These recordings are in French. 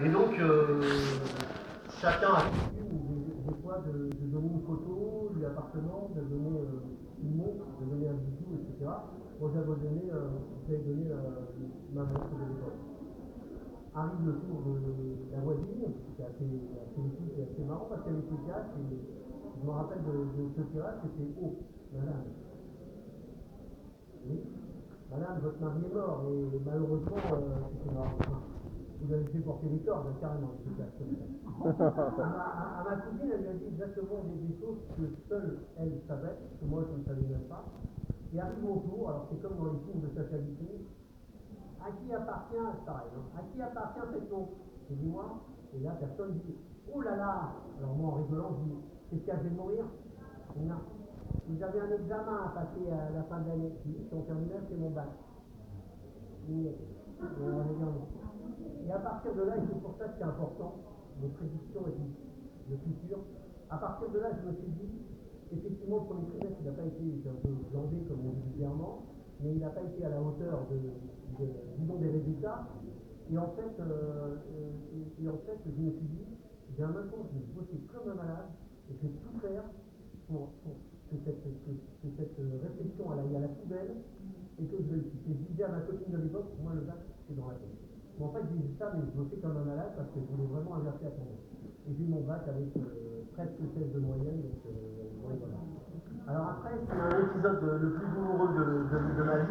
Et donc, chacun a des fois de donner une photo lui appartenant, de donner une montre, de donner un bijou, etc. Moi, j'avais donné ma montre de l'époque. Arrive le tour de la voisine, c'est assez épique et assez marrant parce qu'elle était cash et je me rappelle de ce tirage, c'était oh, madame. Oui, madame, votre mari est mort et malheureusement, c'était grave. Vous avez fait porter les cordes, carrément, c'était cash comme ça. À ma cousine, elle lui a dit exactement des choses que seule elle savait, que moi je ne savais même pas. Et arrive mon tour, alors c'est comme dans les films de Sacha Guitry, à qui appartient, c'est pareil, hein, à qui appartient cette montre? Je dis moi, et là personne dit, oh là là. Alors moi en rigolant, je dis, c'est ce que je vais mourir? Non. Vous avez un examen à passer à la fin de l'année. Oui, c'est en terminale, c'est mon bac. Et à partir de là, et c'est pour ça que c'est important, les prédictions et le futur, à partir de là, je me suis dit, effectivement, le premier trimestre, il n'a pas été un peu glandé, comme on dit vulgairement, mais il n'a pas été à la hauteur disons, des résultats. Et en fait, je me suis dit, j'ai un maintenant, je vais bosser comme un malade, et je vais tout faire pour que cette réflexion aille à la poubelle, et que je réussisse. Et je disais à ma copine de l'époque, moi le bac, c'est dans la tête. Bon, en fait, j'ai dit ça, mais je bossais comme un malade parce que je voulais vraiment inverser la tendance. Et j'ai eu mon bac avec presque 16 de moyenne, donc ouais, voilà. Alors après, c'est un épisode le plus douloureux de ma vie.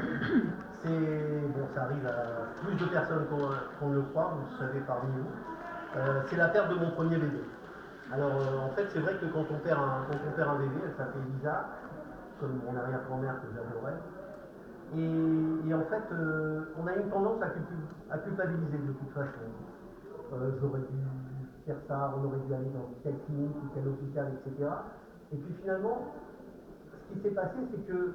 Bon, ça arrive à plus de personnes qu'on ne le croit, vous le savez parmi vous. C'est la perte de mon premier bébé. Alors en fait, c'est vrai que quand on perd un bébé, elle s'appelle Elisa, comme mon arrière-grand-mère que j'adorais. Et en fait, on a une tendance à culpabiliser de toute façon. J'aurais dû faire ça, on aurait dû aller dans telle clinique ou tel hôpital, etc. Et puis finalement, ce qui s'est passé, c'est que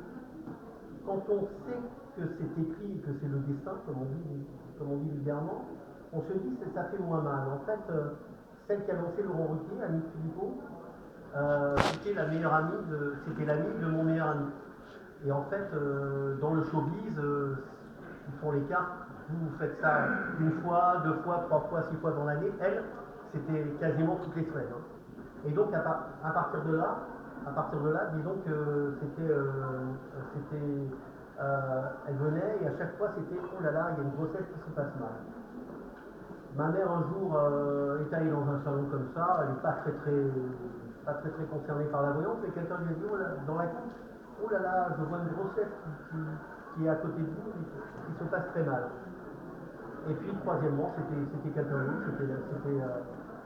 quand on sait que c'est écrit et que c'est le destin, comme on dit vulgairement, on se dit que ça fait moins mal. En fait, celle qui a lancé Laurent Ruquier, Annie Philippot, c'était c'était l'amie de mon meilleur ami. Et en fait, dans le showbiz, ils font les cartes. Vous faites ça une fois, deux fois, trois fois, six fois dans l'année. Elle, c'était quasiment toutes les semaines. Hein. Et donc, à partir de là, disons que elle venait et à chaque fois c'était oh là là, il y a une grossesse qui se passe mal. Ma mère un jour est allée dans un salon comme ça, elle n'est pas très concernée par la voyance, mais quelqu'un lui a dit oh là, dans la couche, oh là là, je vois une grossesse qui est à côté de vous et qui se passe très mal. Et puis troisièmement, c'était quelqu'un d'autre,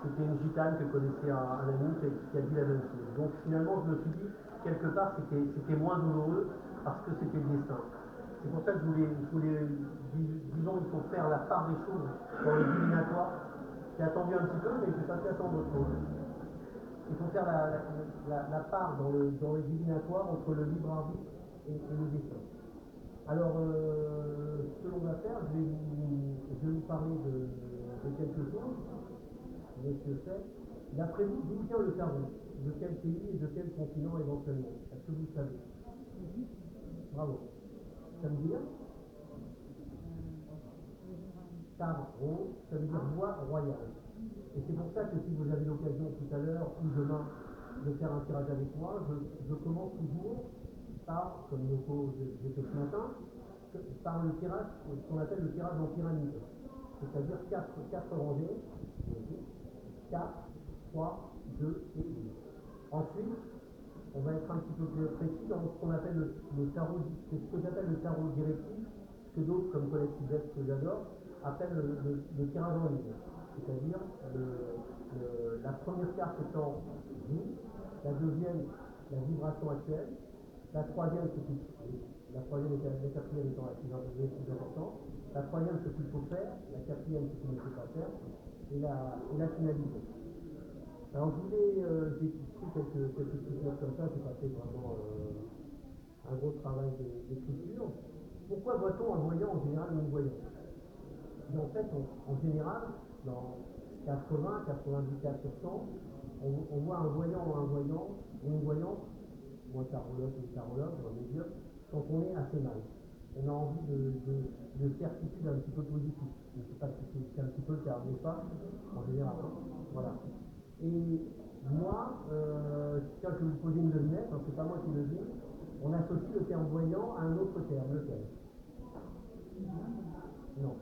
c'était une gitane que connaissait un ami qui a dit la même chose. Donc finalement, je me suis dit, quelque part, c'était moins douloureux parce que c'était le destin. C'est pour ça que disons, il faut faire la part des choses dans le divinatoire. J'ai attendu un petit peu, mais j'ai pas pu attendre autre chose. Il faut faire la part dans le divinatoire entre le libre arbitre et le destin. Alors, ce que l'on va faire, je vais vous parler de quelque chose, monsieur fait. D'après vous, d'où vient le tarot? De quel pays et de quel continent éventuellement? Est-ce que vous le savez? Bravo. Ça veut dire tarot, ça veut dire voix royale. Et c'est pour ça que si vous avez l'occasion tout à l'heure ou demain de faire un tirage avec moi, je commence toujours par, comme Yoko j'ai fait ce matin, par le tirage, ce qu'on appelle le tirage en pyramide. C'est-à-dire 4 rangées, 4, 3, 2 et 1. Ensuite, on va être un petit peu plus précis dans ce qu'on appelle le tarot, c'est ce que j'appelle le tarot directif, ce que d'autres, comme Colette Sylvestre, que j'adore, appellent le tirage en ligne. C'est-à-dire la première carte étant vous, la deuxième, la vibration actuelle, la troisième, la troisième et la quatrième étant la plus importante, la troisième, ce qu'il faut faire, la quatrième, ce qu'il ne faut pas faire, et la finalité. Alors j'ai pris quelques petites notes comme ça, j'ai pas fait vraiment un gros travail d'écriture. Pourquoi voit-on un voyant en général non-voyant? Et en fait, en général, dans 80-94%, on voit un voyant ou une voyante, ou un tarologue ou un médium, quand on est assez mal. on a envie de certitude un petit peu positive. Je ne sais pas si c'est un petit peu le cas, mais pas en général. Hein. Voilà. Et moi, tiens, je vais vous poser une devinette, hein, c'est pas moi qui le dis, on associe le terme voyant à un autre terme, lequel? Non.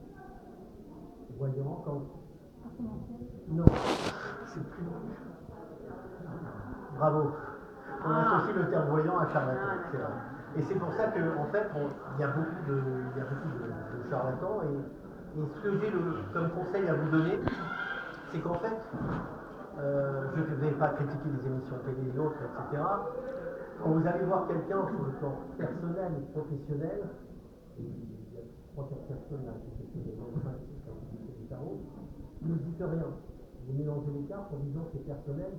Voyant, quand. Non. C'est plus loin. Bravo. On associe le terme voyant à charlatan, c'est vrai. Et c'est pour ça qu'en fait, il y a beaucoup de charlatans. Et ce que j'ai comme conseil à vous donner, c'est qu'en fait, je ne vais pas critiquer les émissions télé et autres, etc. Quand vous allez voir quelqu'un sur le plan personnel et professionnel, et il y a 3-4 personnes là qui se des tarots, ne dites rien. Vous mélangez les cartes en disant que c'est personnel,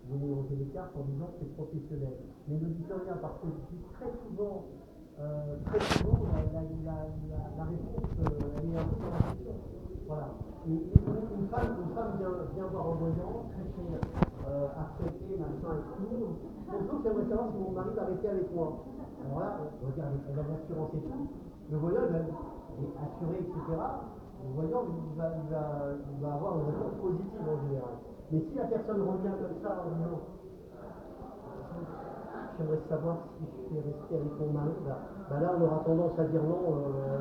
vous mélangez les cartes en disant que c'est professionnel. Mais ne dites rien parce que très souvent, la réponse, elle est un peu dans la question. Voilà. Et une femme vient voir un voyant, très apprêtée, machin et tout. Bonjour, j'aimerais savoir si mon mari va rester avec moi. Alors là, regardez, on a l'assurance et tout. Le voyant, il est assuré, etc. Le voyant, il va avoir une réponse positive en général. Mais si la personne revient comme ça en disant j'aimerais savoir si je vais rester avec mon mari, là on aura tendance à dire non,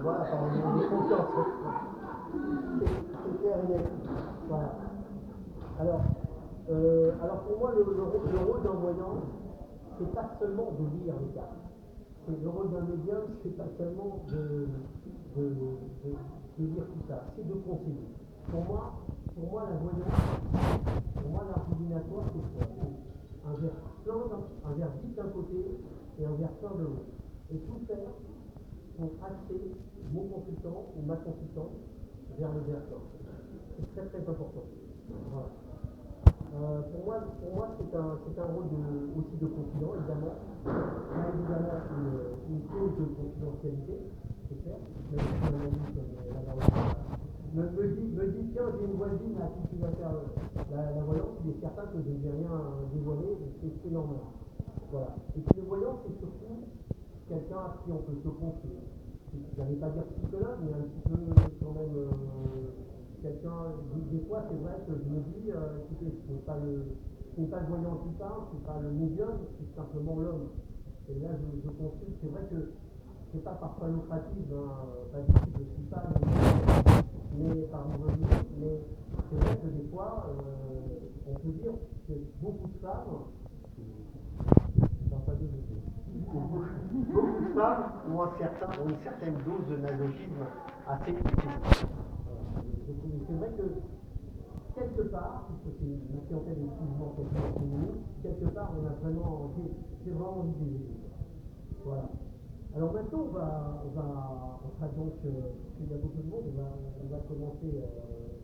voilà, par une confiance. C'est clair et net. Voilà. Alors pour moi, le rôle d'un voyant, c'est pas seulement de lire les cartes. Le rôle d'un médium, c'est pas seulement de lire tout ça, c'est de conseiller. Pour moi, la voyance, pour moi, l'art divinatoire, c'est quoi? C'est un verre plein, un verre vide d'un côté et un verre plein de l'autre. Et tout faire pour axer mon consultant ou ma consultante vers le verre plein. C'est très très important. Voilà. Pour moi c'est un rôle aussi de confident, évidemment. Il y a évidemment une clause de confidentialité, c'est clair. Même si mon ami me dit tiens, j'ai une voisine à qui tu vas faire la voyance, il est certain que je ne vais rien dévoiler, c'est normal. Voilà. Et puis le voyant, c'est surtout quelqu'un à qui on peut se confier. Je n'allais pas dire psychologue, mais un petit peu quand même quelqu'un. Des fois, c'est vrai que je me dis, écoutez, ce n'est pas le voyant qui parle, ce n'est pas le médium, c'est simplement l'homme. Et là, je consulte. C'est vrai que c'est pas par lucratif, pas du tout, je ne suis pas mais par revenu, mais c'est vrai que des fois, on peut dire que beaucoup de femmes, beaucoup de femmes ont une certaine dose de masochisme assez poussée. C'est vrai que quelque part, puisque c'est une clientèle exclusivement féminine, quelque part on a vraiment, j'ai vraiment envie de les aider. Voilà. Alors maintenant on sera donc, puisqu'il y a beaucoup de monde, on va commencer,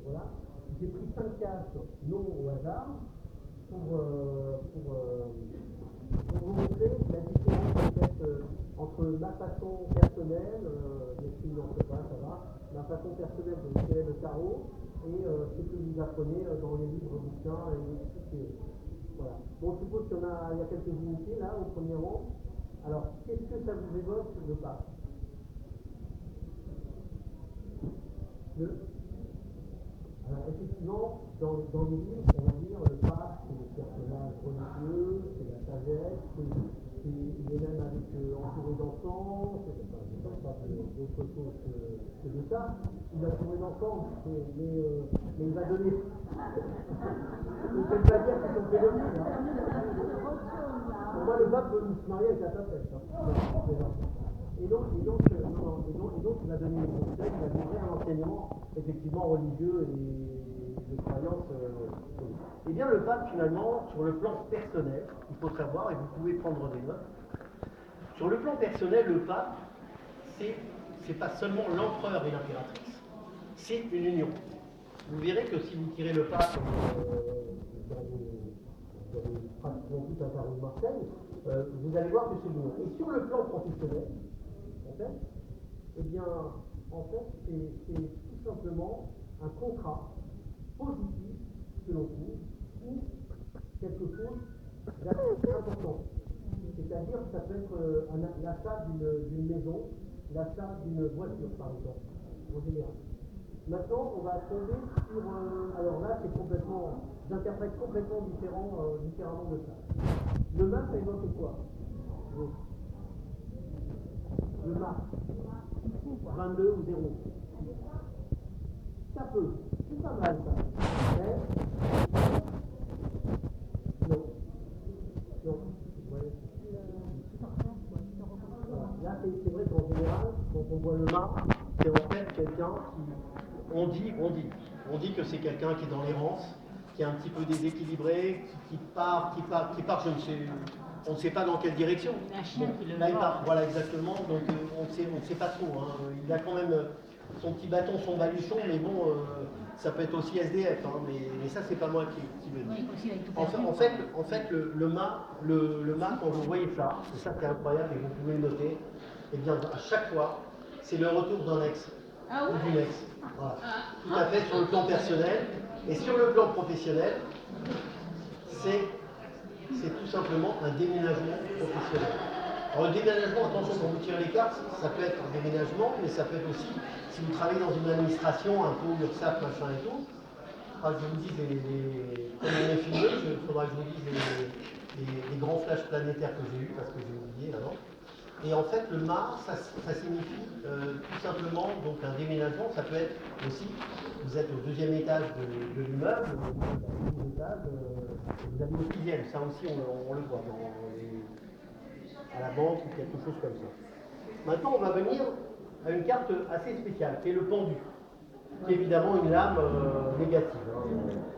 voilà. J'ai pris 5 cartes non au hasard pour vous montrer la différence peut-être entre ma façon personnelle, je n'en sais pas, ça va, ma façon personnelle de tirer le tarot et ce que vous apprenez dans les livres bouquins et expliqués. Voilà. Bon, je suppose qu'il y a quelques unités là au premier rang. Alors, qu'est-ce que ça vous évoque le pape? Alors, effectivement, dans les livres, on va dire le pape, c'est le personnage religieux, c'est la sagesse, il est même entouré d'enfants, c'est pas d'autre chose que de ça. Il est entouré d'enfants, mais il va donner. Je ne peux pas dire qu'ils sont pédophiles. Pour moi, le pape peut se marier avec la papesse. Et donc, il va donner des conseils, il va donner un enseignement effectivement religieux et de croyance. Eh bien, le pape, finalement, sur le plan personnel, il faut savoir, et vous pouvez prendre des notes, sur le plan personnel, le pape, c'est pas seulement l'empereur et l'impératrice, c'est une union. Vous verrez que si vous tirez le pape pratiquement tout un carreau de Marseille, vous allez voir que c'est l'union. Et sur le plan professionnel, en fait, eh bien, c'est tout simplement un contrat positif que l'on trouve ou quelque chose d'assez important. C'est-à-dire que ça peut être l'achat d'une maison l'achat d'une voiture, par exemple, en général. Maintenant, on va tomber sur... alors là, c'est complètement... J'interprète complètement différemment de ça. Le mât, ça évoque quoi? Le mât. 22 ou 0. Ça peut. C'est pas mal, ça. Mais... Non. Non. Ouais. Voilà. Là, c'est vrai qu'en général, quand on voit le mât, c'est en fait quelqu'un qui... On dit que c'est quelqu'un qui est dans l'errance, qui est un petit peu déséquilibré, qui part, on ne sait pas dans quelle direction. Un chien qui le là, il part, mord. voilà exactement, donc on ne sait pas trop. Hein. Il a quand même son petit bâton, son baluchon, mais bon, ça peut être aussi SDF, hein, mais ça, c'est pas moi qui le dis. En fait, le mât, quand vous voyez ça, et ça c'est incroyable et vous pouvez le noter, et bien à chaque fois, c'est le retour d'un ex. Ah ouais? Ou d'une ex. Voilà. Tout à fait sur le plan personnel. Et sur le plan professionnel, c'est tout simplement un déménagement professionnel. Alors le déménagement, attention, quand vous tirez les cartes, ça peut être un déménagement, mais ça peut être aussi, si vous travaillez dans une administration, un peu URSSAF, machin et tout, faudra que je vous dise comme on est filmé, il faudra que je vous dise les grands flashs planétaires que j'ai eus, parce que j'ai oublié avant. Et en fait, le mât, ça signifie tout simplement donc un déménagement. Ça peut être aussi, vous êtes au 2e étage de l'immeuble, vous êtes au 2e étage, vous avez au 6e. Ça aussi, on le voit à la banque ou quelque chose comme ça. Maintenant, on va venir à une carte assez spéciale, qui est le pendu, qui est évidemment une lame négative. Hein,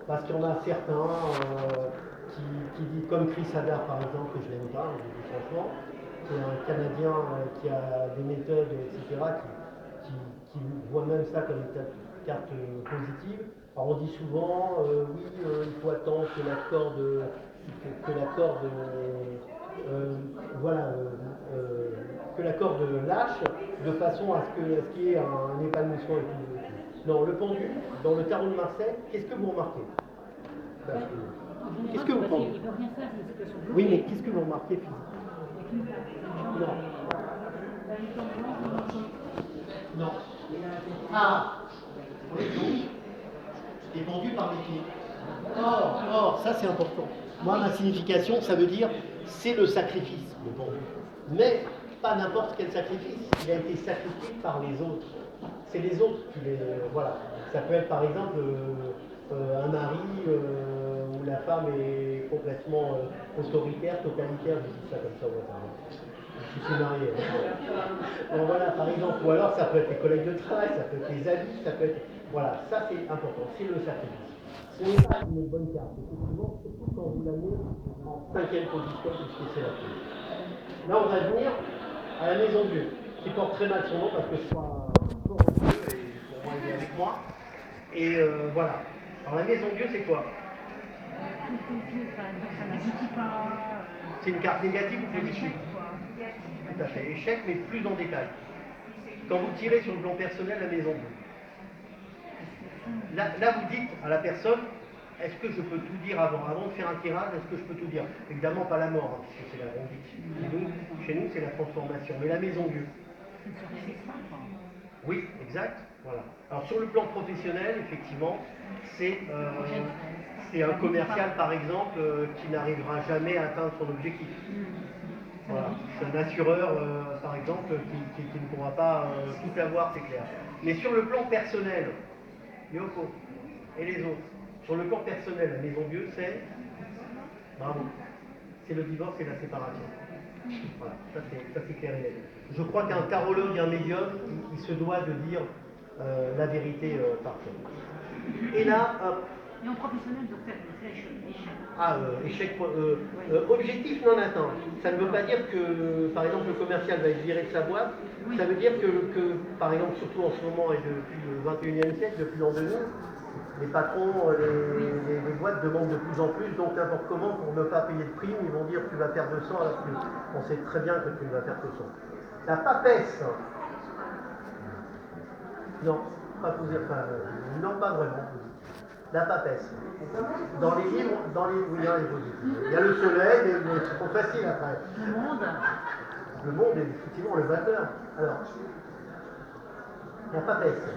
parce qu'il y en a certains qui disent, comme Chris Hadar par exemple, que je n'aime pas, je dis franchement, c'est un Canadien qui a des méthodes, etc., qui voit même ça comme une carte positive. Alors on dit souvent, oui, il faut attendre que la corde, que la corde lâche, de façon à ce qu'il y ait un épanouissement et tout. Non, le pendu, dans le tarot de Marseille, qu'est-ce que vous remarquez? Qu'est-ce que vous pensez? Oui, mais qu'est-ce que vous remarquez physiquement? Non. Non. Ah. Oui, donc, est pendu par les pieds. Or, ça c'est important. Moi, ma signification, ça veut dire, c'est le sacrifice, le pendu. Mais pas n'importe quel sacrifice. Il a été sacrifié par les autres. C'est les autres qui les... Voilà. Ça peut être par exemple un mari où la femme est complètement autoritaire, totalitaire, je dis ça comme ça au hasard. Je suis marié. Bon, voilà, par exemple, ou alors ça peut être les collègues de travail, ça peut être les amis, ça peut être... Voilà, ça c'est important, c'est le sacrifice. Ce n'est pas une bonne carte, effectivement, surtout quand vous l'amenez en 5e position, puisque c'est la clé. Là, on va venir à la maison Dieu, qui porte très mal son nom parce que je crois fort en Dieu, et pour moi, il est avec moi. Et voilà. Alors, la maison Dieu, c'est quoi? C'est une carte négative ou positive? Tout à fait. Échec, mais plus en détail. Quand vous tirez sur le plan personnel, la maison Dieu. Là, vous dites à la personne, est-ce que je peux tout dire avant de faire un tirage, est-ce que je peux tout dire? Évidemment pas la mort, hein, puisque c'est la grande. Chez nous, c'est la transformation. Mais la maison Dieu. Oui, exact. Voilà. Alors sur le plan professionnel, effectivement, c'est un commercial, par exemple, qui n'arrivera jamais à atteindre son objectif. Voilà. C'est un assureur, par exemple, qui ne pourra pas tout avoir, c'est clair. Mais sur le plan personnel, Yoko et les autres, sur le plan personnel, la maison Dieu, c'est bravo. C'est le divorce et la séparation. Voilà, ça c'est clair et net. Je crois qu'un tarologue, un médium, il se doit de dire la vérité parfaite. Et là, hop. Et en professionnel, docteur, échec. Ah, échec. Objectif non atteint. Ça ne veut pas dire que, par exemple, le commercial va être viré de sa boîte. Oui. Ça veut dire que, par exemple, surtout en ce moment et depuis le 21e siècle, depuis l'an 2000, les patrons, les boîtes demandent de plus en plus, donc n'importe comment, pour ne pas payer de prime, ils vont dire tu vas faire 200 alors qu'on sait très bien que tu ne vas faire que 100. La papesse. Non, pas poser, enfin, non, pas vraiment. La papesse. Dans les livres, oui, il y a le soleil, mais c'est trop facile après. Le monde. Le monde est effectivement le batteur. Alors, La papesse.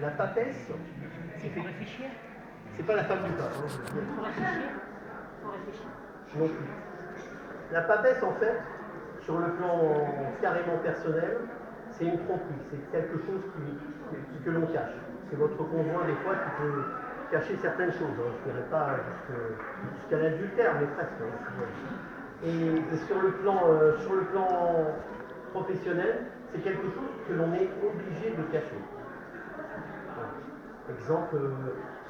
La papesse, C'est pour réfléchir. c'est pas la femme du pape. Hein, je veux dire. Pour réfléchir. Pour réfléchir. Non plus. La papesse, en fait, sur le plan carrément personnel, c'est une tromperie. C'est quelque chose que l'on cache. C'est votre conjoint, des fois, qui peut cacher certaines choses. Hein. Je ne dirais pas jusqu'à l'adultère, mais presque. Hein. Et sur le plan professionnel, c'est quelque chose que l'on est obligé de cacher. Voilà. Exemple,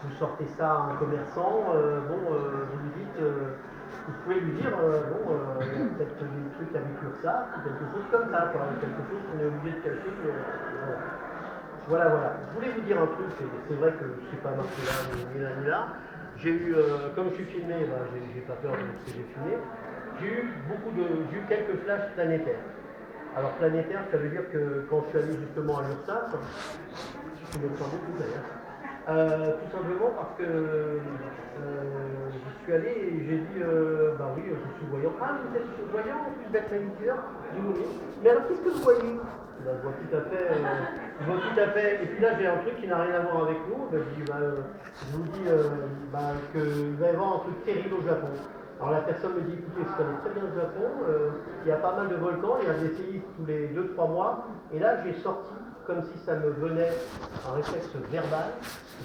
vous sortez ça à un commerçant, vous lui dites, vous pouvez lui dire, il y a peut-être des trucs avec l'URSSAF, ou quelque chose comme ça, quoi, quelque chose qu'on est obligé de cacher. Voilà. Je voulais vous dire un truc, c'est vrai que je ne suis pas marqué là, ni là, ni là. J'ai eu, comme je suis filmé, j'ai pas peur de ce que j'ai filmé, j'ai eu quelques flashs planétaires. Alors planétaire, ça veut dire que quand je suis allé justement à l'URSSAF, je me sens beaucoup d'ailleurs, tout simplement parce que j'y suis allé et j'ai dit, oui, je suis voyant. Ah, vous êtes voyant en plus d'être magnétiseur? J'ai dit oui. Mais alors qu'est-ce que vous voyez? Là, je vois tout à fait. Et puis là, j'ai un truc qui n'a rien à voir avec nous. Je vous dis qu'il va y avoir un truc terrible au Japon. Alors la personne me dit, écoutez, je connais très bien le Japon, il y a pas mal de volcans, il y a des séismes tous les 2-3 mois, et là j'ai sorti, comme si ça me venait en réflexe verbal,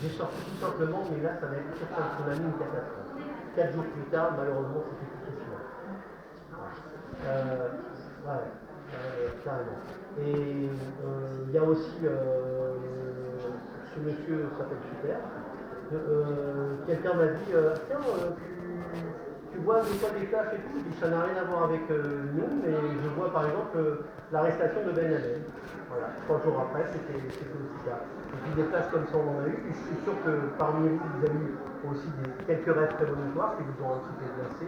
j'ai sorti tout simplement, mais là ça va être sur un tsunami, une catastrophe. 4 jours plus tard, malheureusement, c'était tout ceci. Carrément. Et il y a aussi, ce monsieur s'appelle Super, quelqu'un m'a dit, tiens, tu vois des fois des flashs et tout, je dis, ça n'a rien à voir avec nous, mais je vois par exemple l'arrestation de Ben Laden. Voilà, 3 jours après, c'était aussi ça. Et puis des flashs comme ça, on en a eu, et je suis sûr que parmi vous, vous avez eu aussi quelques rêves prémonitoires qui vous ont un petit peu glacé.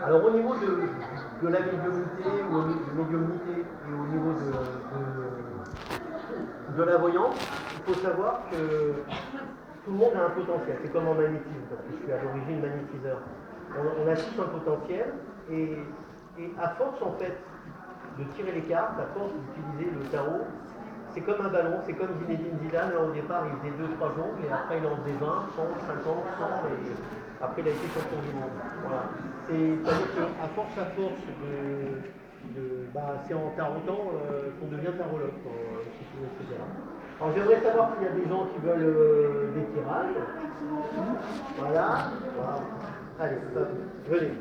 Alors au niveau de la médiumnité, et au niveau de la voyance, il faut savoir que tout le monde a un potentiel, c'est comme en magnétisme, parce que je suis à l'origine magnétiseur. On a tous un potentiel, et à force en fait de tirer les cartes, à force d'utiliser le tarot, c'est comme un ballon, c'est comme Zinedine Zidane, là au départ il faisait 2-3 jongles, et après il en faisait 20, 100, 50, 100, et après il a été champion du monde. Voilà. C'est-à-dire qu'à force c'est en tarotant qu'on devient tarologue, etc. Alors j'aimerais savoir s'il y a des gens qui veulent des tirages. Voilà. Allez, venez.